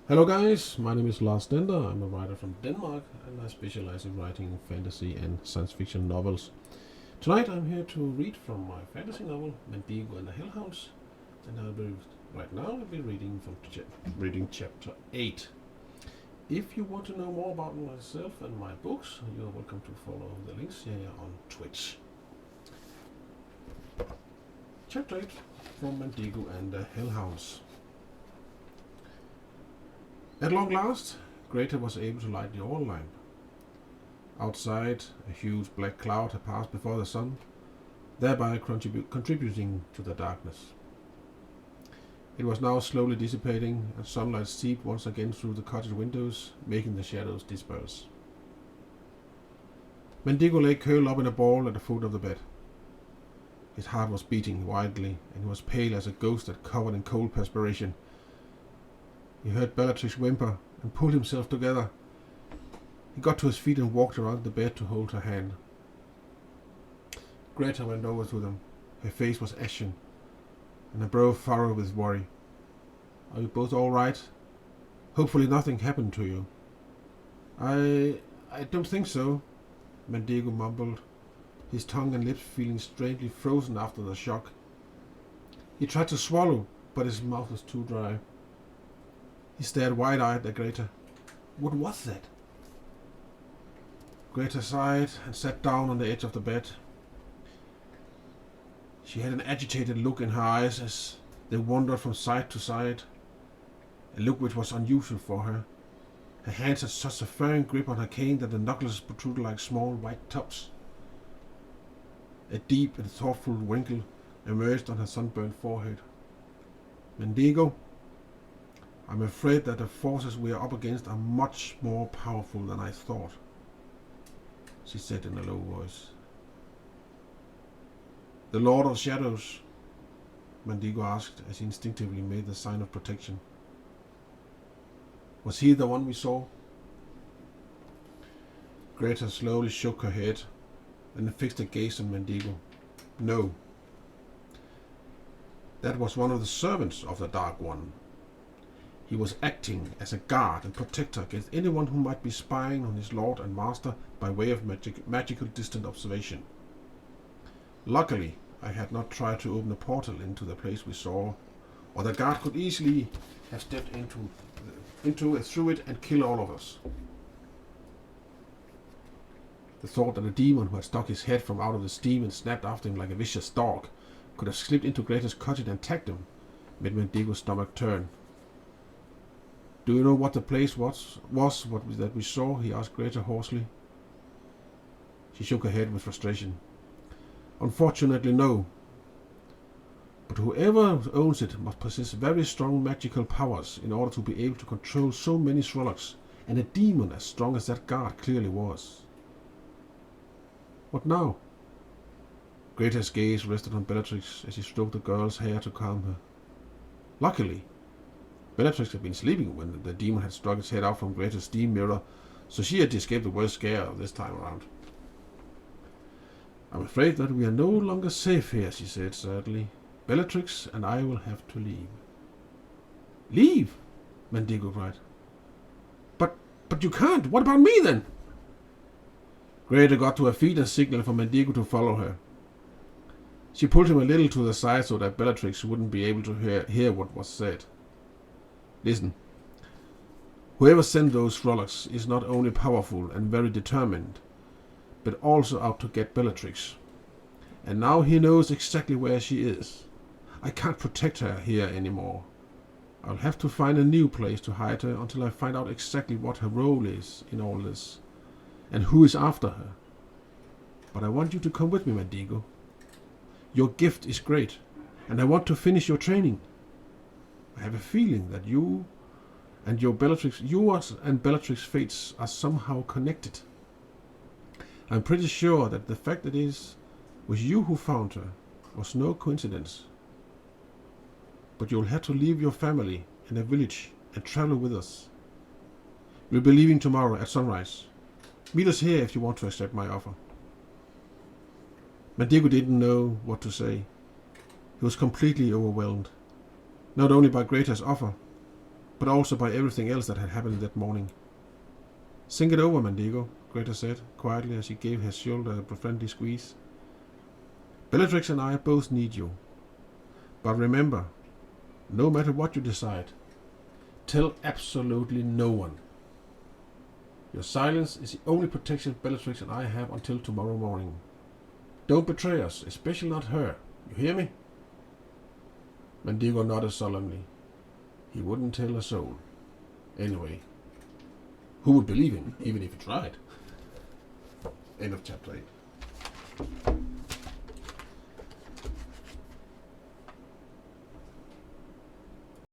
Hello guys, my name is Lars Stender. I'm a writer from Denmark and I specialize in writing fantasy and science fiction novels. Tonight I'm here to read from my fantasy novel Mandigo and the Hellhounds, and right now I'll be reading reading chapter 8. If you want to know more about myself and my books, you're welcome to follow the links here on Twitch. Chapter 8 from Mandigo and the Hellhounds. At long last, Greta was able to light the oil lamp. Outside, a huge black cloud had passed before the sun, thereby contributing to the darkness. It was now slowly dissipating, and sunlight seeped once again through the cottage windows, making the shadows disperse. Mandigo lay curled up in a ball at the foot of the bed. His heart was beating wildly, and he was pale as a ghost that covered in cold perspiration. He heard Bellatrix whimper and pulled himself together. He got to his feet and walked around the bed to hold her hand. Greta went over to them. Her face was ashen, and her brow furrowed with worry. "Are you both all right? Hopefully nothing happened to you." I don't think so," Mandigo mumbled, his tongue and lips feeling strangely frozen after the shock. He tried to swallow, but his mouth was too dry. He stared wide-eyed at Greta. What was that? Greta sighed and sat down on the edge of the bed. She had an agitated look in her eyes as they wandered from side to side, a look which was unusual for her. Her hands had such a firm grip on her cane that the knuckles protruded like small white tubs. A deep and thoughtful wrinkle emerged on her sunburned forehead. "Mandigo, I'm afraid that the forces we are up against are much more powerful than I thought," she said in a low voice. "The Lord of Shadows?" Mandigo asked as he instinctively made the sign of protection. "Was he the one we saw?" Greta slowly shook her head, then fixed her gaze on Mandigo. "No. That was one of the servants of the Dark One. He was acting as a guard and protector against anyone who might be spying on his lord and master by way of magical distant observation. Luckily, I had not tried to open a portal into the place we saw, or the guard could easily have stepped into it through it and killed all of us." The thought that a demon who had stuck his head from out of the steam and snapped after him like a vicious dog could have slipped into Greta's cottage and attacked him made Mandigo's stomach turn. "Do you know what the place was that we saw?" he asked Greta hoarsely. She shook her head with frustration. "Unfortunately, no. But whoever owns it must possess very strong magical powers in order to be able to control so many Shrolocks, and a demon as strong as that guard clearly was." "What now?" Greta's gaze rested on Bellatrix as he stroked the girl's hair to calm her. Luckily, Bellatrix had been sleeping when the demon had struck its head out from Greta's steam mirror, so she had escaped the worst scare this time around. "I'm afraid that we are no longer safe here," she said sadly. "Bellatrix and I will have to leave." "Leave?" Mandigo cried. But you can't. What about me then?" Greta got to her feet and signaled for Mandigo to follow her. She pulled him a little to the side so that Bellatrix wouldn't be able to hear what was said. "Listen. Whoever sent those Shrolocks is not only powerful and very determined, but also out to get Bellatrix. And now he knows exactly where she is. I can't protect her here anymore. I'll have to find a new place to hide her until I find out exactly what her role is in all this, and who is after her. But I want you to come with me, Mandigo. Your gift is great, and I want to finish your training. I have a feeling that yours and Bellatrix's fates are somehow connected. I'm pretty sure that the fact that it was you who found her was no coincidence. But you'll have to leave your family in a village and travel with us. We'll be leaving tomorrow at sunrise. Meet us here if you want to accept my offer." Mandigo didn't know what to say. He was completely overwhelmed, not only by Greta's offer, but also by everything else that had happened that morning. Think it over, Mandigo, Greta said, quietly as she gave his shoulder a friendly squeeze. Bellatrix and I both need you. But remember, no matter what you decide, tell absolutely no one. Your silence is the only protection Bellatrix and I have until tomorrow morning. Don't betray us, especially not her. You hear me? Mandigo nodded solemnly. He wouldn't tell a soul. Anyway, who would believe him, even if he tried? End of chapter 8.